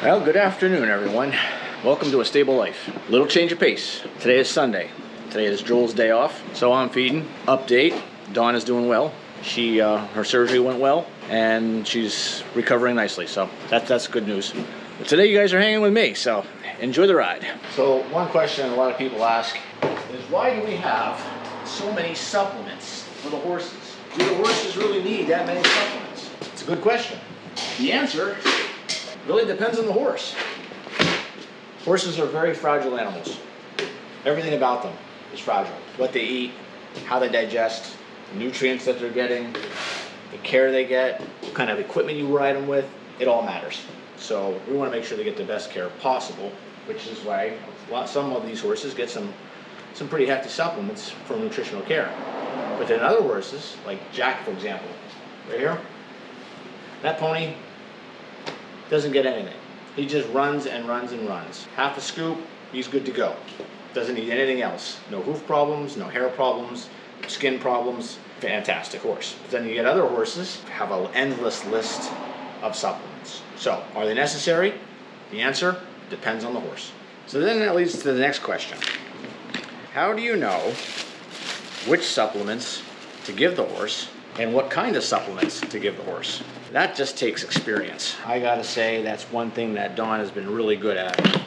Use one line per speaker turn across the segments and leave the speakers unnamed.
Well, good afternoon, everyone. Welcome to A Stable Life. Little change of pace. Today is Sunday. Today is Joel's day off, so I'm feeding. Update, Dawn is doing well. Her surgery went well, and she's recovering nicely, so that's good news. But today you guys are hanging with me, so enjoy the ride. So one question a lot of people ask is, why do we have so many supplements for the horses? Do the horses really need that many supplements? It's a good question. The answer really depends on the horse. Horses are very fragile animals. Everything about them is fragile. What they eat, how they digest, the nutrients that they're getting, the care they get, what kind of equipment you ride them with, it all matters. So we want to make sure they get the best care possible, which is why some of these horses get some pretty hefty supplements for nutritional care. But then other horses, like Jack, for example, right here, that pony doesn't get anything. He just runs and runs and runs. Half a scoop, he's good to go. Doesn't need anything else. No hoof problems, no hair problems, skin problems. Fantastic horse. But then you get other horses have an endless list of supplements. So, are they necessary? The answer depends on the horse. So then that leads to the next question. How do you know which supplements to give the horse and what kind of supplements to give the horse? That just takes experience. I gotta say, that's one thing that Dawn has been really good at.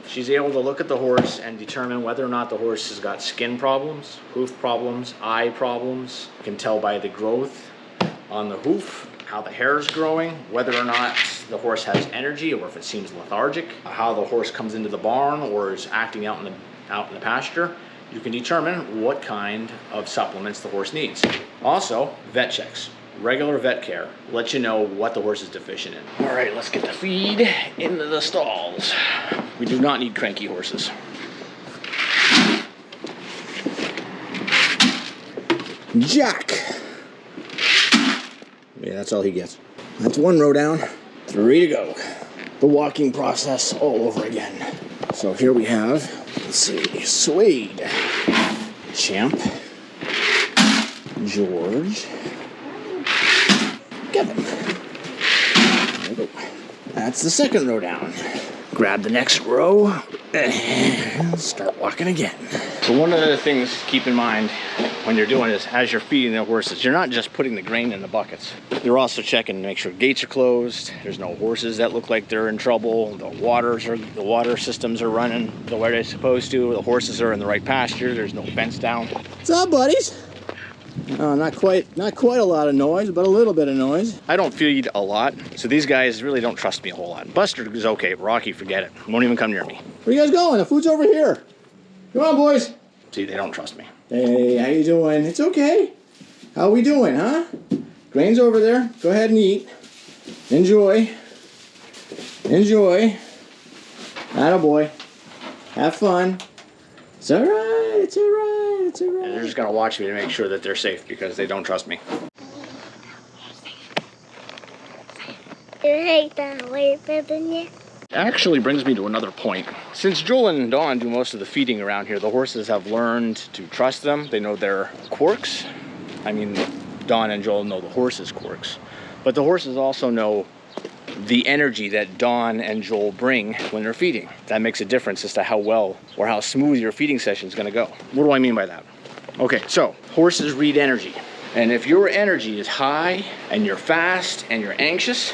She's able to look at the horse and determine whether or not the horse has got skin problems, hoof problems, eye problems. You can tell by the growth on the hoof, how the hair is growing, whether or not the horse has energy or if it seems lethargic, how the horse comes into the barn or is acting out in the pasture. You can determine what kind of supplements the horse needs. Also, vet checks. Regular vet care lets you know what the horse is deficient in. All right, let's get the feed into the stalls. We do not need cranky horses. Jack. Yeah, that's all he gets. That's one row down, 3 to go. The walking process all over again. So here we have, let's see, Suede, Champ, George, Kevin. There we go. That's the second row down. Grab the next row and start walking again. So one of the things to keep in mind when you're doing this, as you're feeding the horses, you're not just putting the grain in the buckets. You're also checking to make sure gates are closed. There's no horses that look like they're in trouble. The water systems are running the way they're supposed to. The horses are in the right pasture. There's no fence down. What's up, buddies? Not quite a lot of noise, but a little bit of noise. I don't feed a lot, so these guys really don't trust me a whole lot. Buster is okay, but Rocky, forget it. Won't even come near me. Where you guys going? The food's over here. Come on, boys. See, they don't trust me. Hey, how you doing? It's okay. How we doing, huh? Grain's over there. Go ahead and eat. Enjoy. Enjoy. Attaboy. Have fun. It's all right. It's all right. It's all right. And they're just gonna watch me to make sure that they're safe because they don't trust me. Actually brings me to another point. Since Joel and Dawn do most of the feeding around here, the horses have learned to trust them. They know their quirks. I mean, Dawn and Joel know the horses' quirks, but the horses also know the energy that Dawn and Joel bring when they're feeding. That makes a difference as to how well or how smooth your feeding session is going to go. What do I mean by that? Okay, so horses read energy, and if your energy is high and you're fast and you're anxious,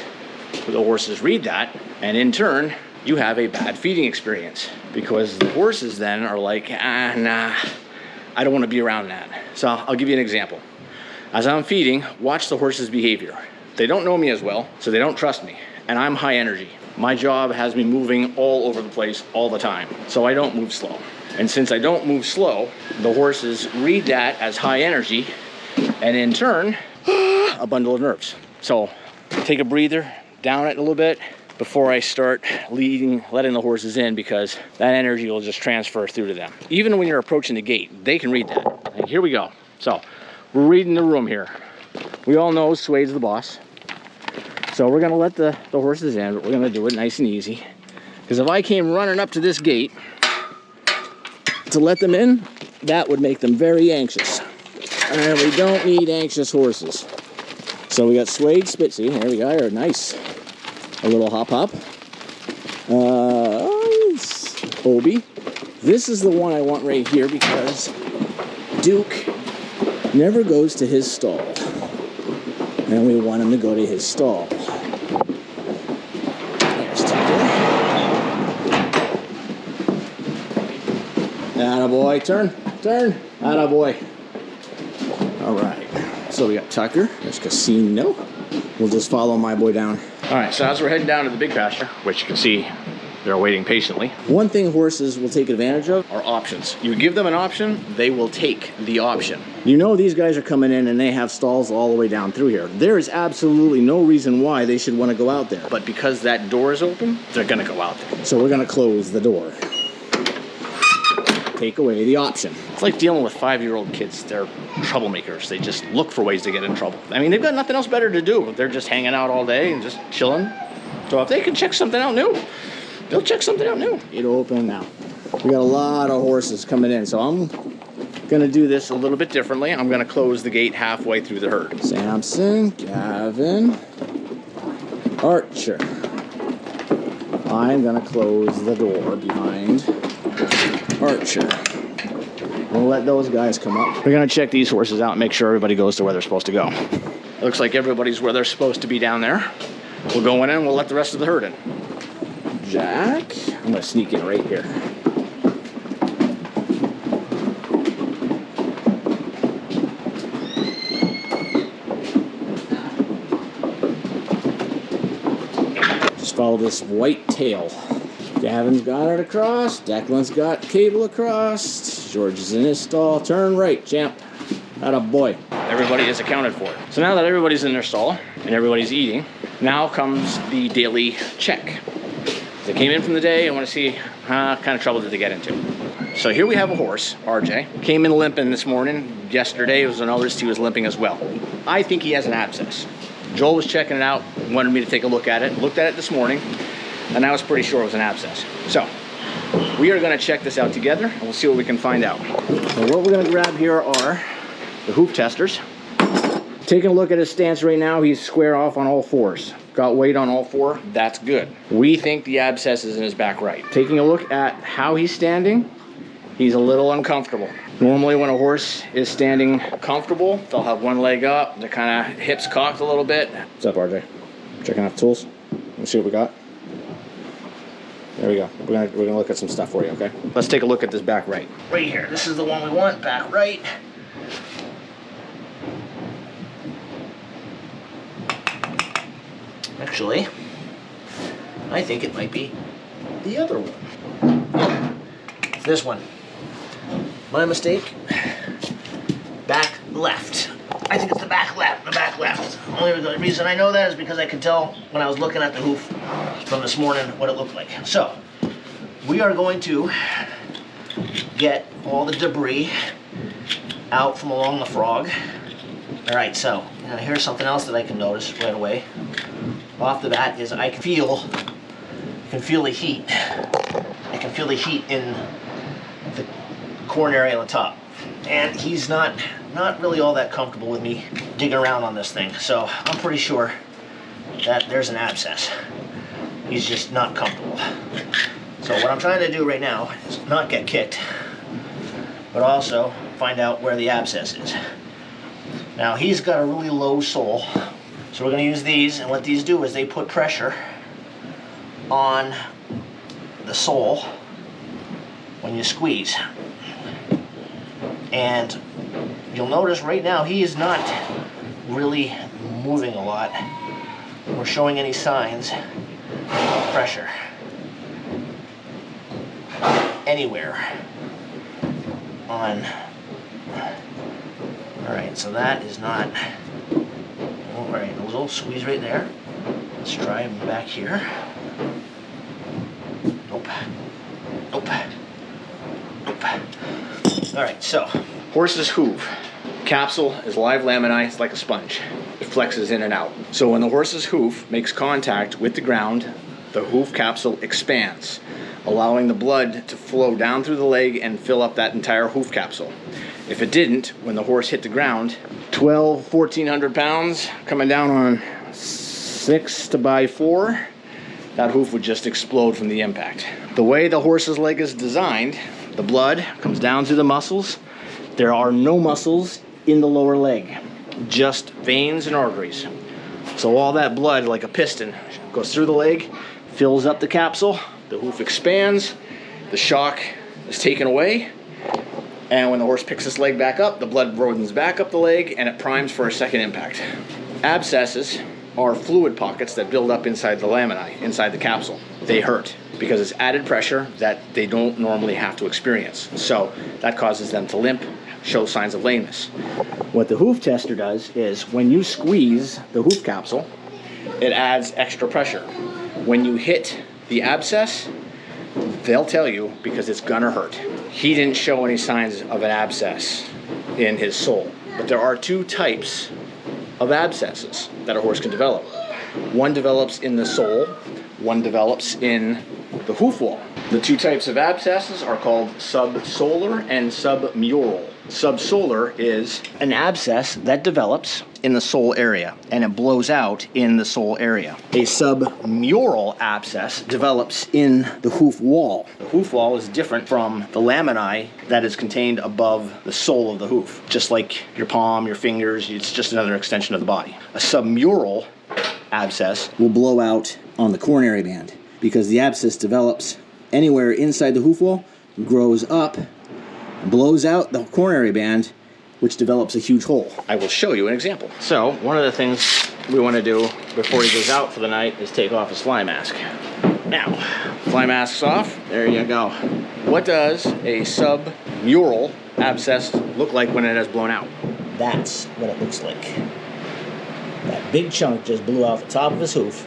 the horses read that, and in turn you have a bad feeding experience because the horses then are like, nah, I don't want to be around that. So I'll give you an example. As I'm feeding, watch the horse's behavior. They don't know me as well, so they don't trust me, and I'm high energy. My job has me moving all over the place all the time, so I don't move slow. And since I don't move slow, the horses read that as high energy, and in turn, a bundle of nerves. So take a breather, down it a little bit before I start letting the horses in, because that energy will just transfer through to them. Even when you're approaching the gate, they can read that. And here we go. So we're reading the room here. We all know Suede's the boss. So we're gonna let the horses in, but we're gonna do it nice and easy. Because if I came running up to this gate to let them in, that would make them very anxious. And we don't need anxious horses. So we got Suede, Spitzy, there we go, nice. A little hop hop. Obi. This is the one I want right here because Duke never goes to his stall. And we want him to go to his stall. There's Tucker. Attaboy, turn. Attaboy. All right, so we got Tucker. There's Casino. We'll just follow my boy down. All right, so as we're heading down to the big pasture, which you can see they're waiting patiently. One thing horses will take advantage of are options. You give them an option, they will take the option. You know these guys are coming in and they have stalls all the way down through here. There is absolutely no reason why they should want to go out there. But because that door is open, they're gonna go out there. So we're gonna close the door. Take away the option. It's like dealing with 5-year-old kids. They're troublemakers. They just look for ways to get in trouble. I mean, they've got nothing else better to do. They're just hanging out all day and just chilling. So if they can check something out new, they'll check something out new. It'll open now. We got a lot of horses coming in, so I'm gonna do this a little bit differently. I'm gonna close the gate halfway through the herd. Samson, Gavin, Archer. I'm gonna close the door behind Archer. We'll let those guys come up. We're gonna check these horses out and make sure everybody goes to where they're supposed to go. Looks like everybody's where they're supposed to be down there. We'll go in and we'll let the rest of the herd in. Jack, I'm gonna sneak in right here. Just follow this white tail. Gavin's got it across, Declan's got cable across, George is in his stall. Turn right, champ. Attaboy. Everybody is accounted for. So now that everybody's in their stall and everybody's eating, now comes the daily check. They came in from the day, I want to see what kind of trouble did they get into. So here we have a horse, RJ. Came in limping this morning. Yesterday, it was noticed he was limping as well. I think he has an abscess. Joel was checking it out, wanted me to take a look at it. Looked at it this morning, and I was pretty sure it was an abscess. So we are going to check this out together, and we'll see what we can find out. So what we're going to grab here are the hoof testers. Taking a look at his stance right now, he's square off on all fours. Got weight on all four, that's good. We think the abscess is in his back right. Taking a look at how he's standing, he's a little uncomfortable. Normally when a horse is standing comfortable, they'll have one leg up, their kind of hips cocked a little bit. What's up, RJ? Checking out the tools? Let's see what we got. There we go. We're gonna look at some stuff for you, okay? Let's take a look at this back right. Right here, this is the one we want, back right. Actually, I think it might be the other one. It's this one. My mistake. Back left. I think it's the back left. The back left. Only reason I know that is because I could tell when I was looking at the hoof from this morning what it looked like. So, we are going to get all the debris out from along the frog. All right, so here's something else that I can notice right away. Off the bat is I can feel the heat. I can feel the heat in the corn area on the top. And he's not really all that comfortable with me digging around on this thing. So I'm pretty sure that there's an abscess. He's just not comfortable. So what I'm trying to do right now is not get kicked, but also find out where the abscess is. Now he's got a really low sole. So we're going to use these, and what these do is they put pressure on the sole when you squeeze. And you'll notice right now he is not really moving a lot or showing any signs of pressure anywhere on. Alright, so that is not. Alright, a little squeeze right there. Let's try him back here. Nope. Nope. Nope. Alright, so horse's hoof capsule is live laminized like a sponge. It flexes in and out. So when the horse's hoof makes contact with the ground, the hoof capsule expands, allowing the blood to flow down through the leg and fill up that entire hoof capsule. If it didn't, when the horse hit the ground, 1,400 pounds coming down on 6 by 4, that hoof would just explode from the impact. The way the horse's leg is designed, the blood comes down through the muscles. There are no muscles in the lower leg, just veins and arteries. So all that blood, like a piston, goes through the leg, fills up the capsule, the hoof expands, the shock is taken away, and when the horse picks its leg back up, the blood broadens back up the leg and it primes for a second impact. Abscesses are fluid pockets that build up inside the laminae, inside the capsule. They hurt because it's added pressure that they don't normally have to experience. So that causes them to limp, show signs of lameness. What the hoof tester does is when you squeeze the hoof capsule, it adds extra pressure. When you hit the abscess, they'll tell you because it's gonna hurt. He didn't show any signs of an abscess in his sole, but there are two types of abscesses that a horse can develop. One develops in the sole, one develops in the hoof wall. The two types of abscesses are called subsolar and submural. Subsolar is an abscess that develops in the sole area and it blows out in the sole area. A submural abscess develops in the hoof wall. The hoof wall is different from the laminae that is contained above the sole of the hoof. Just like your palm, your fingers, it's just another extension of the body. A submural abscess will blow out on the coronary band because the abscess develops anywhere inside the hoof wall, grows up, blows out the coronary band, which develops a huge hole. I will show you an example. So one of the things we want to do before he goes out for the night is take off his fly mask. Now, fly mask's off. There you go. What does a submural abscess look like when it has blown out? That's what it looks like. That big chunk just blew out the top of his hoof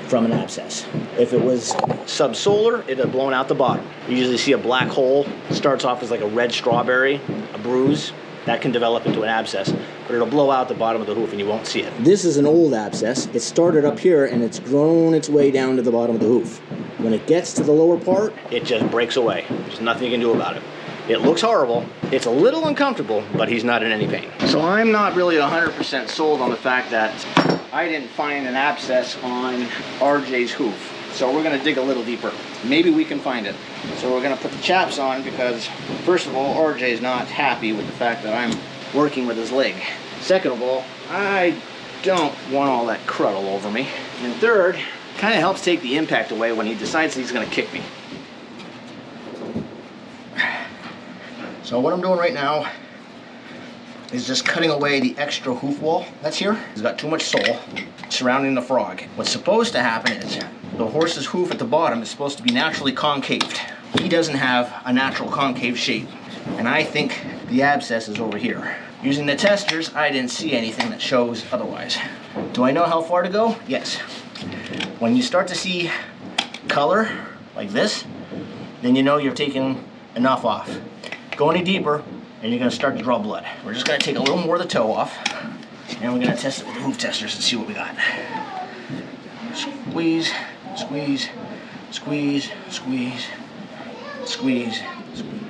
from an abscess. If it was subsolar, it had blown out the bottom. You usually see a black hole. It starts off as like a red strawberry, a bruise. That can develop into an abscess, but it'll blow out the bottom of the hoof and you won't see it. This is an old abscess. It started up here and it's grown its way down to the bottom of the hoof. When it gets to the lower part, it just breaks away. There's nothing you can do about it. It looks horrible. It's a little uncomfortable, but he's not in any pain. So I'm not really 100% sold on the fact that I didn't find an abscess on RJ's hoof. So we're gonna dig a little deeper. Maybe we can find it. So we're gonna put the chaps on because, first of all, RJ's not happy with the fact that I'm working with his leg. Second of all, I don't want all that crud all over me. And third, kind of helps take the impact away when he decides he's gonna kick me. So what I'm doing right now is just cutting away the extra hoof wall that's here. He's got too much sole surrounding the frog. What's supposed to happen is the horse's hoof at the bottom is supposed to be naturally concaved. He doesn't have a natural concave shape, and I think the abscess is over here. Using the testers, I didn't see anything that shows otherwise. Do I know how far to go? Yes. When you start to see color like this, then you know you're taking enough off. Go any deeper, and you're gonna start to draw blood. We're just gonna take a little more of the toe off, and we're gonna test it with the hoof testers and see what we got. Squeeze, squeeze, squeeze, squeeze, squeeze, squeeze.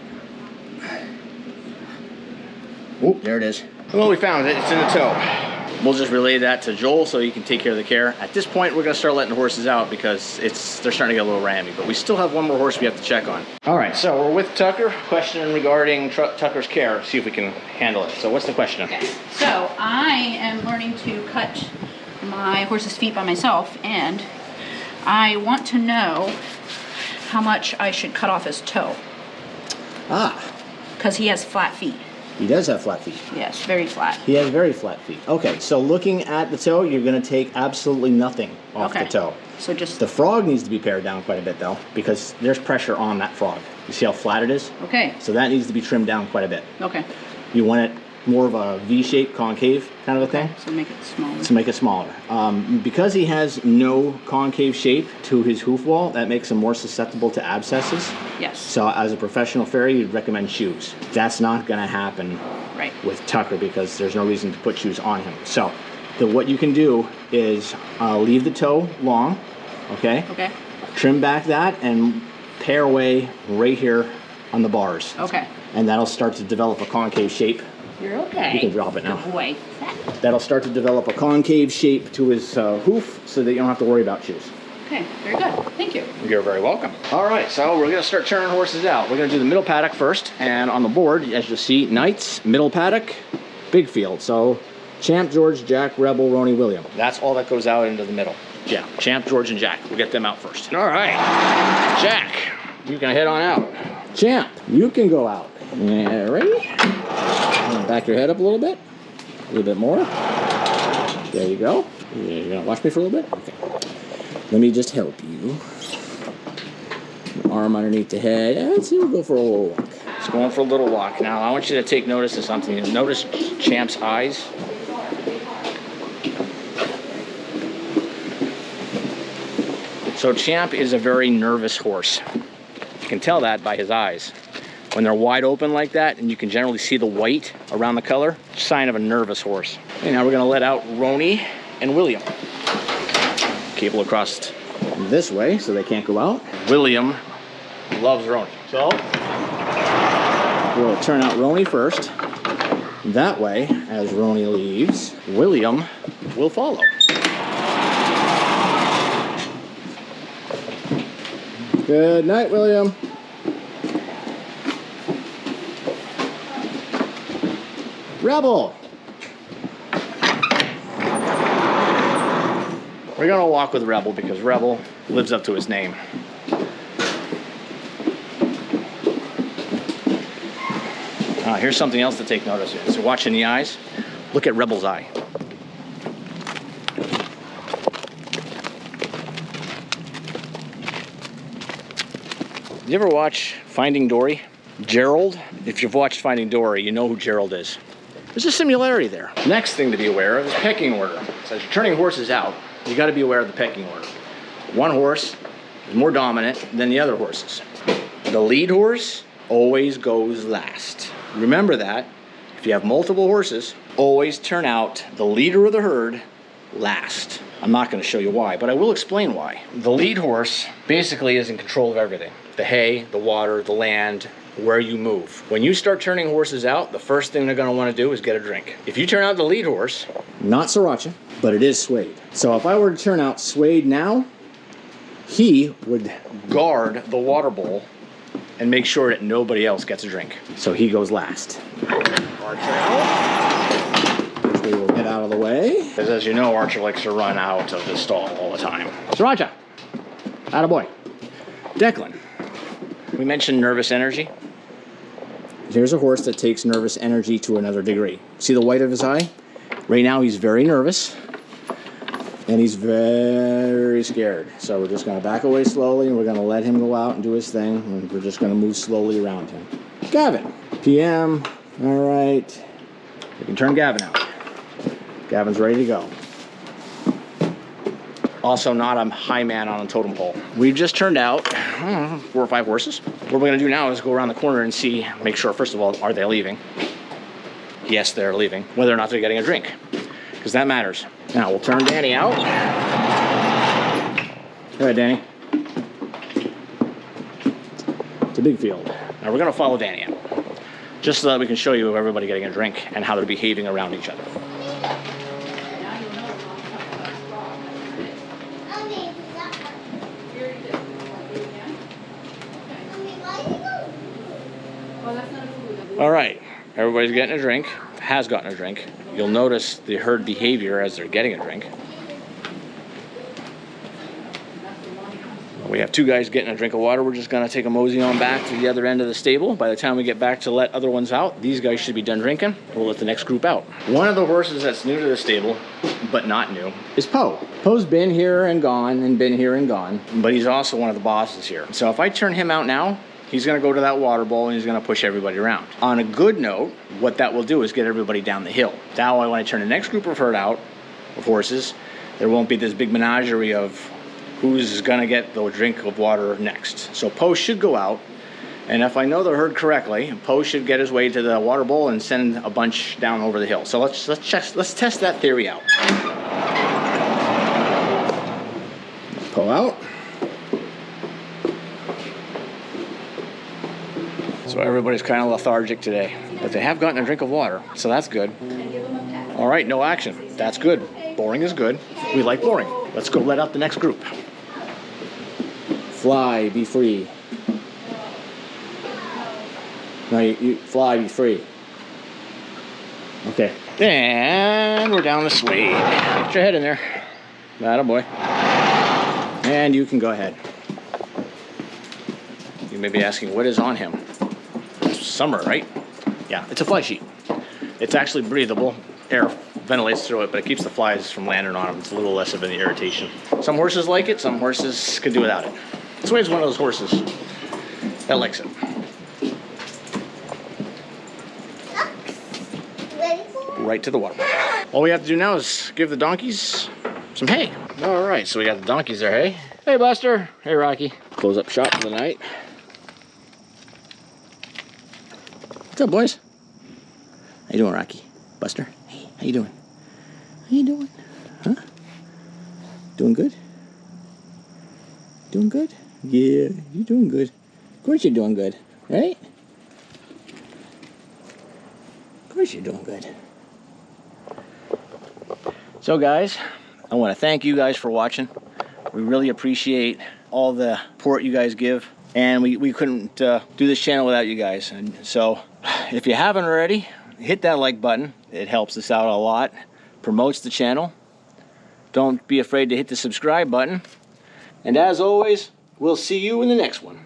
Oh, there it is. Well, we found it. It's in the toe. We'll just relay that to Joel so he can take care of the care. At this point, we're gonna start letting the horses out because they're starting to get a little rammy, but we still have one more horse we have to check on. All right, so we're with Tucker. Question regarding Tucker's care, see if we can handle it. So what's the question?
Okay, so I am learning to cut my horse's feet by myself, and I want to know how much I should cut off his toe.
Ah.
Because he has flat feet.
He does have flat feet.
Yes, very flat.
He has very flat feet. Okay, so looking at the toe, you're going to take absolutely nothing off the toe.
So just...
The frog needs to be pared down quite a bit, though, because there's pressure on that frog. You see how flat it is?
Okay.
So that needs to be trimmed down quite a bit.
Okay.
You want it more of a V-shaped, concave kind of a thing.
So make it smaller.
To make it smaller. Because he has no concave shape to his hoof wall, that makes him more susceptible to abscesses.
Yes.
So as a professional farrier, you'd recommend shoes. That's not going to happen with Tucker because there's no reason to put shoes on him. So what you can do is leave the toe long, okay?
Okay.
Trim back that and pare away right here on the bars.
Okay.
And that'll start to develop a concave shape.
You're okay.
You can drop it now.
Good boy.
That'll start to develop a concave shape to his hoof so that you don't have to worry about shoes.
Okay, very good. Thank you.
You're very welcome. All right, so we're gonna start turning horses out. We're gonna do the middle paddock first, and on the board, as you see, Knights, middle paddock, big field. So Champ, George, Jack, Rebel, Rony, William. That's all that goes out into the middle. Yeah, Champ, George, and Jack. We'll get them out first. All right, Jack, you can head on out. Champ, you can go out. Yeah, ready? Back your head up a little bit more. There you go. You're gonna watch me for a little bit? Okay. Let me just help you. Arm underneath the head. Let's see, we'll go for a little walk. It's going for a little walk. Now, I want you to take notice of something. Notice Champ's eyes. So Champ is a very nervous horse. You can tell that by his eyes. When they're wide open like that, and you can generally see the white around the color, sign of a nervous horse. Okay, now we're gonna let out Rony and William. Cable across this way so they can't go out. William loves Rony. So we'll turn out Rony first. That way, as Rony leaves, William will follow. Good night, William. Rebel. We're gonna walk with Rebel because Rebel lives up to his name. Here's something else to take notice of. So watching the eyes, look at Rebel's eye. You ever watch Finding Dory? Gerald, if you've watched Finding Dory, you know who Gerald is. There's a similarity there. Next thing to be aware of is pecking order. So as you're turning horses out, you got to be aware of the pecking order. One horse is more dominant than the other horses. The lead horse always goes last. Remember that. If you have multiple horses, always turn out the leader of the herd last. I'm not going to show you why, but I will explain why. The lead horse basically is in control of everything. The hay, the water, the land, where you move. When you start turning horses out, the first thing they're going to want to do is get a drink. If you turn out the lead horse, not Sriracha, but it is Suede. So if I were to turn out Suede now, he would guard the water bowl and make sure that nobody else gets a drink. So he goes last. Archer out. Which we will get out of the way. Because as you know, Archer likes to run out of the stall all the time. Sriracha. Attaboy. Declan. We mentioned nervous energy. Here's a horse that takes nervous energy to another degree. See the white of his eye? Right now he's very nervous and he's very scared. So we're just going to back away slowly and we're going to let him go out and do his thing. And we're just going to move slowly around him. Gavin. PM. All right. We can turn Gavin out. Gavin's ready to go. Also not a high man on a totem pole. We've just turned out 4 or 5 horses. What we're gonna do now is go around the corner and see, make sure, first of all, are they leaving? Yes, they're leaving. Whether or not they're getting a drink, because that matters. Now we'll turn Danny out. Go ahead, Danny. It's a big field. Now we're gonna follow Danny out, just so that we can show you everybody getting a drink and how they're behaving around each other. All right, everybody's getting a drink, has gotten a drink. You'll notice the herd behavior as they're getting a drink. We have 2 guys getting a drink of water. We're just gonna take a mosey on back to the other end of the stable. By the time we get back to let other ones out, these guys should be done drinking. We'll let the next group out. One of the horses that's new to the stable, but not new, is Poe. Poe's been here and gone and been here and gone, but he's also one of the bosses here. So if I turn him out now, he's gonna go to that water bowl and he's gonna push everybody around. On a good note, what that will do is get everybody down the hill. Now when I turn the next group of herd out, of horses, there won't be this big menagerie of who's gonna get the drink of water next. So Poe should go out, and if I know the herd correctly, Poe should get his way to the water bowl and send a bunch down over the hill. So let's test that theory out. Poe out. So everybody's kind of lethargic today, but they have gotten a drink of water, so that's good. All right, no action. That's good. Boring is good. We like boring. Let's go let out the next group. Fly, be free. No, you fly, be free. Okay. And we're down the suede. Get your head in there. Atta boy. And you can go ahead. You may be asking, what is on him? It's summer, right? Yeah, it's a fly sheet. It's actually breathable. Air ventilates through it, but it keeps the flies from landing on them. It's a little less of an irritation. Some horses like it, some horses could do without it. Suede's one of those horses that likes it. Right to the water. All we have to do now is give the donkeys some hay. All right, so we got the donkeys there, hey? Hey, Buster. Hey, Rocky. Close up shop for the night. What's up, boys? How you doing, Rocky? Buster? Hey, how you doing? How you doing? Huh? Doing good? Doing good? Yeah, you're doing good. Of course you're doing good, right? Of course you're doing good. So guys, I want to thank you guys for watching. We really appreciate all the support you guys give, and we couldn't do this channel without you guys. And so if you haven't already, hit that like button. It helps us out a lot, promotes the channel. Don't be afraid to hit the subscribe button. And as always, we'll see you in the next one.